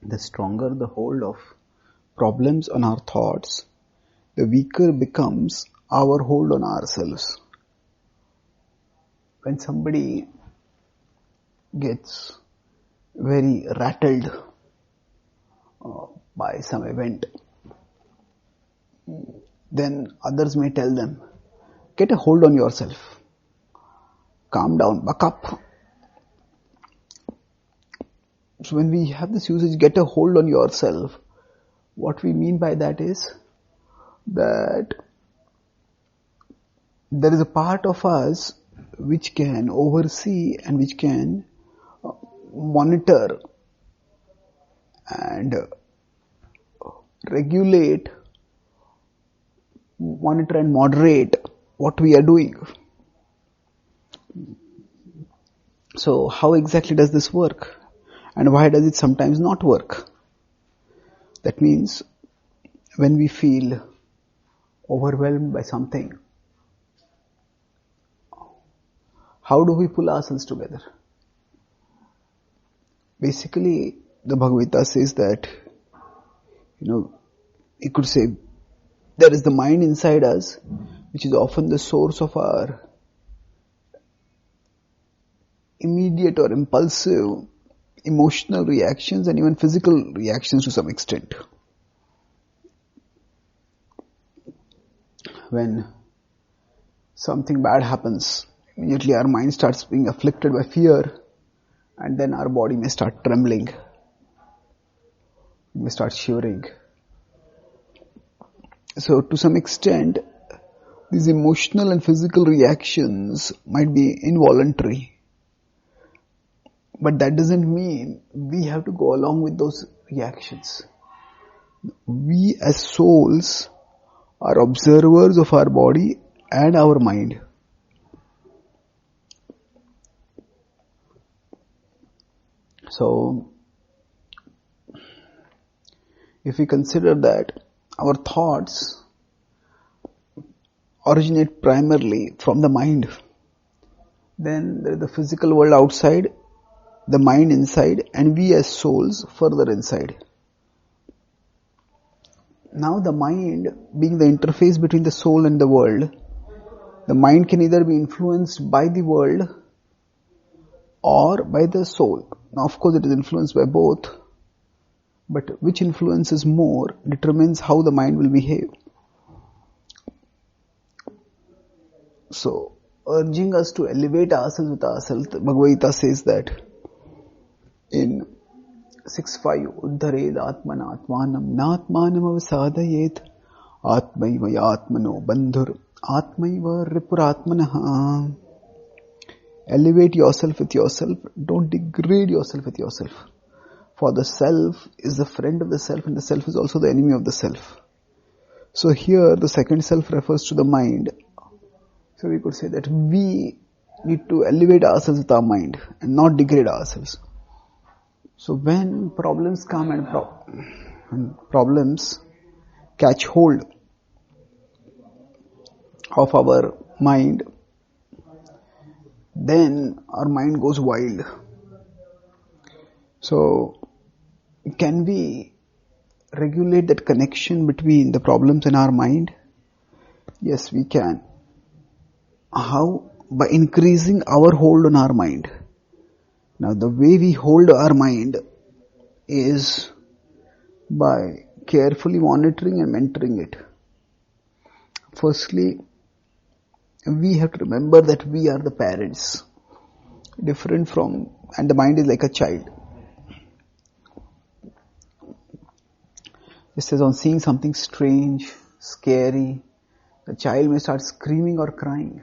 the stronger the hold of problems on our thoughts, the weaker becomes our hold on ourselves. When somebody gets very rattled by some event, then others may tell them, get a hold on yourself. Calm down, buck up. So when we have this usage, get a hold on yourself, what we mean by that is that there is a part of us which can oversee and which can monitor and regulate, monitor and moderate what we are doing. So how exactly does this work? And why does it sometimes not work? That means when we feel overwhelmed by something, how do we pull ourselves together? Basically, the Bhagavad-gita says that, you could say, there is the mind inside us, which is often the source of our immediate or impulsive emotional reactions and even physical reactions to some extent. When something bad happens, immediately our mind starts being afflicted by fear, and then our body may start trembling, may start shivering. So to some extent, these emotional and physical reactions might be involuntary. But that doesn't mean we have to go along with those reactions. We as souls are observers of our body and our mind. So, if we consider that our thoughts originate primarily from the mind, then there is the physical world outside, the mind inside, and we as souls further inside. Now the mind being the interface between the soul and the world, the mind can either be influenced by the world or by the soul. Now of course it is influenced by both, but which influences more determines how the mind will behave. So, urging us to elevate ourselves with ourselves, the Bhagavad-gita says that in 6.5, Uddhared Atman Atmanam Natmanam Avasadayet Atmaiva Atmano Bandhur Atmaiva Ripuratmanaha. Elevate yourself with yourself, don't degrade yourself with yourself. For the self is the friend of the self, and the self is also the enemy of the self. So here the second self refers to the mind. So we could say that we need to elevate ourselves with our mind and not degrade ourselves. So when problems come and when problems catch hold of our mind, then our mind goes wild. So can we regulate that connection between the problems in our mind? Yes, we can. How? By increasing our hold on our mind. Now the way we hold our mind is by carefully monitoring and mentoring it. Firstly, we have to remember that we are the parents, different from, and the mind is like a child. Just as on seeing something strange, scary, the child may start screaming or crying.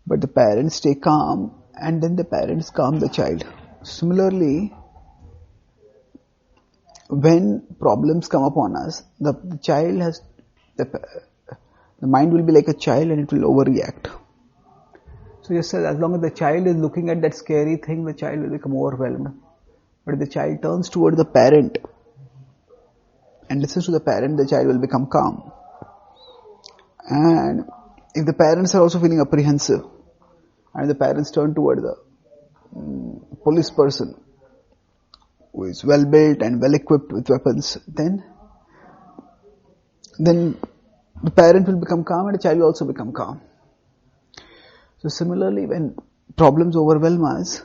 But the parents stay calm, and then the parents calm the child. Similarly, when problems come upon us, the child has, the mind will be like a child and it will overreact. So just as long as the child is looking at that scary thing, the child will become overwhelmed. But if the child turns toward the parent and listens to the parent, the child will become calm. And if the parents are also feeling apprehensive, and the parents turn toward the police person who is well built and well equipped with weapons, then the parent will become calm and the child will also become calm. So similarly, when problems overwhelm us,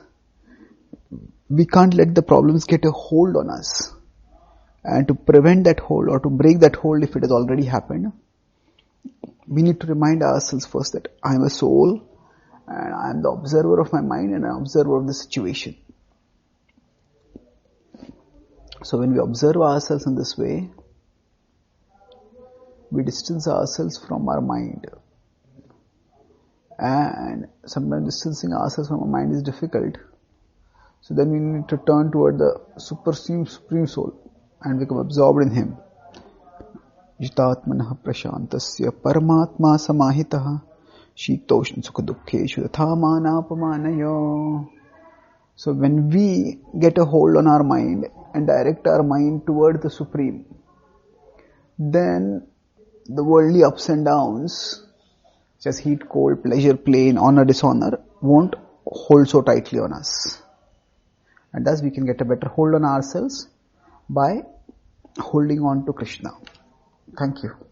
we can't let the problems get a hold on us. And to prevent that hold or to break that hold if it has already happened, we need to remind ourselves first that I am a soul and I am the observer of my mind and an observer of the situation. So when we observe ourselves in this way, we distance ourselves from our mind. And sometimes distancing ourselves from our mind is difficult. So then we need to turn toward the supreme soul and become absorbed in him. Jitatmanah prashantasya paramatma samahitah shitoshna sukha dukkheshu yatha manapamanayo. So when we get a hold on our mind and direct our mind toward the Supreme, then the worldly ups and downs, such as heat, cold, pleasure, pain, honor, dishonor, won't hold so tightly on us. And thus we can get a better hold on ourselves by holding on to Krishna. Thank you.